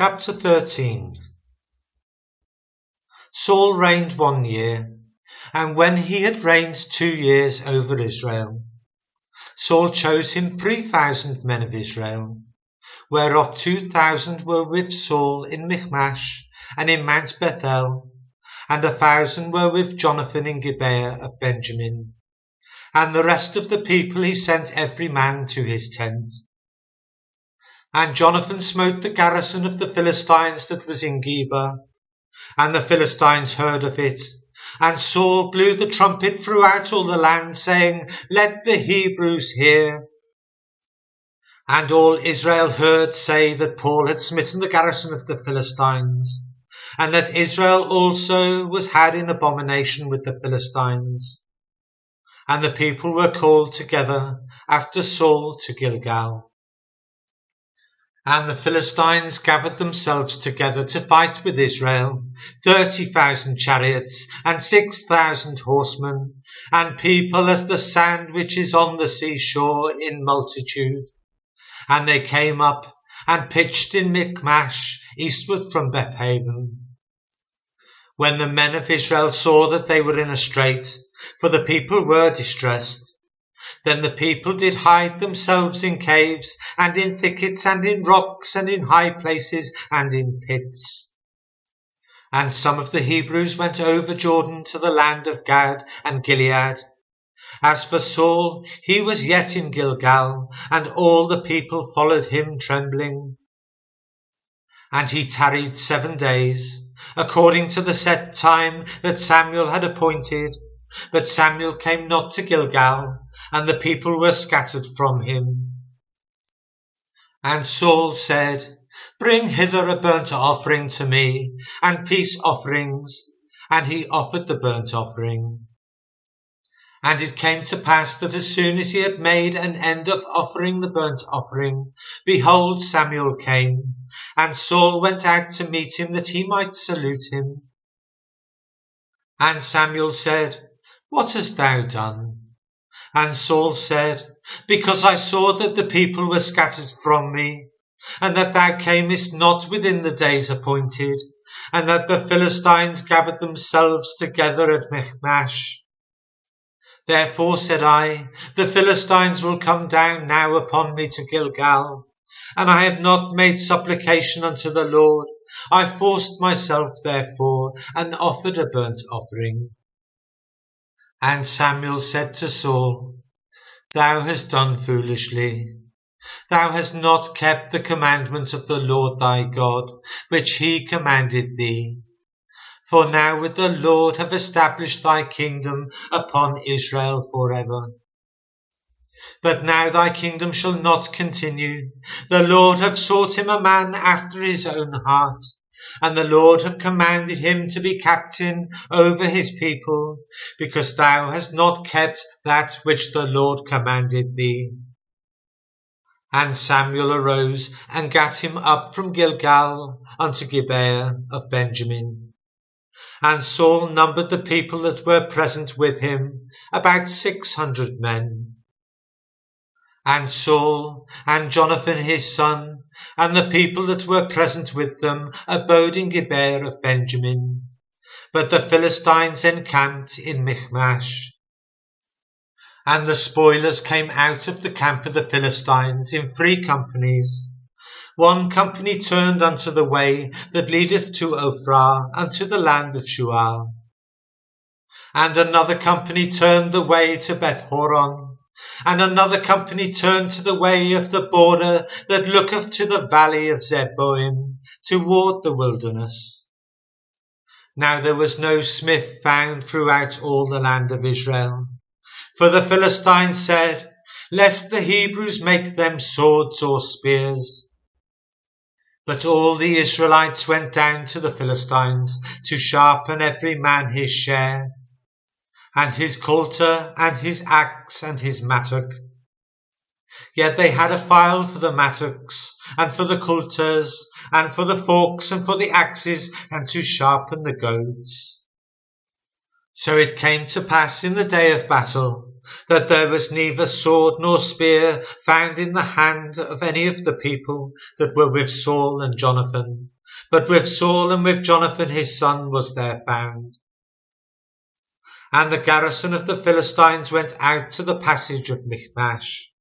Chapter 13. Saul reigned 1 year, and when he had reigned 2 years over Israel, Saul chose him 3,000 men of Israel, whereof 2,000 were with Saul in Michmash and in Mount Bethel, and 1,000 were with Jonathan in Gibeah of Benjamin. And the rest of the people he sent every man to his tent. And Jonathan smote the garrison of the Philistines that was in Geba, and the Philistines heard of it. And Saul blew the trumpet throughout all the land, saying, Let the Hebrews hear. And all Israel heard say that Paul had smitten the garrison of the Philistines, and that Israel also was had in abomination with the Philistines. And the people were called together after Saul to Gilgal. And the Philistines gathered themselves together to fight with Israel, 30,000 chariots and 6,000 horsemen, and people as the sand which is on the seashore in multitude. And they came up and pitched in Michmash, eastward from Bethaven. When the men of Israel saw that they were in a strait, for the people were distressed, then the people did hide themselves in caves, and in thickets, and in rocks, and in high places, and in pits. And some of the Hebrews went over Jordan to the land of Gad and Gilead. As for Saul, he was yet in Gilgal, and all the people followed him trembling. And he tarried 7 days, according to the set time that Samuel had appointed. But Samuel came not to Gilgal, and the people were scattered from him. And Saul said, Bring hither a burnt offering to me, and peace offerings. And he offered the burnt offering. And it came to pass that as soon as he had made an end of offering the burnt offering, behold, Samuel came, and Saul went out to meet him that he might salute him. And Samuel said, What hast thou done? And Saul said, Because I saw that the people were scattered from me, and that thou camest not within the days appointed, and that the Philistines gathered themselves together at Michmash. Therefore said I, The Philistines will come down now upon me to Gilgal, and I have not made supplication unto the Lord. I forced myself therefore, and offered a burnt offering. And Samuel said to Saul, Thou hast done foolishly. Thou hast not kept the commandment of the Lord thy God, which he commanded thee. For now would the Lord have established thy kingdom upon Israel forever. But now thy kingdom shall not continue. The Lord hath sought him a man after his own heart, and the Lord hath commanded him to be captain over his people, because thou hast not kept that which the Lord commanded thee. And Samuel arose and gat him up from Gilgal unto Gibeah of Benjamin. And Saul numbered the people that were present with him, about 600 men. And Saul and Jonathan his son, and the people that were present with them, abode in Gibeah of Benjamin. But the Philistines encamped in Michmash. And the spoilers came out of the camp of the Philistines in 3 companies. 1 company turned unto the way that leadeth to Ophrah, unto the land of Shual. And another company turned the way to Beth-horon. And another company turned to the way of the border that looketh to the valley of Zeboim, toward the wilderness. Now there was no smith found throughout all the land of Israel. For the Philistines said, Lest the Hebrews make them swords or spears. But all the Israelites went down to the Philistines to sharpen every man his share, and his coulter, and his axe, and his mattock. Yet they had a file for the mattocks, and for the coulters, and for the forks, and for the axes, and to sharpen the goads. So it came to pass in the day of battle, that there was neither sword nor spear found in the hand of any of the people that were with Saul and Jonathan, but with Saul and with Jonathan his son was there found. And the garrison of the Philistines went out to the passage of Michmash.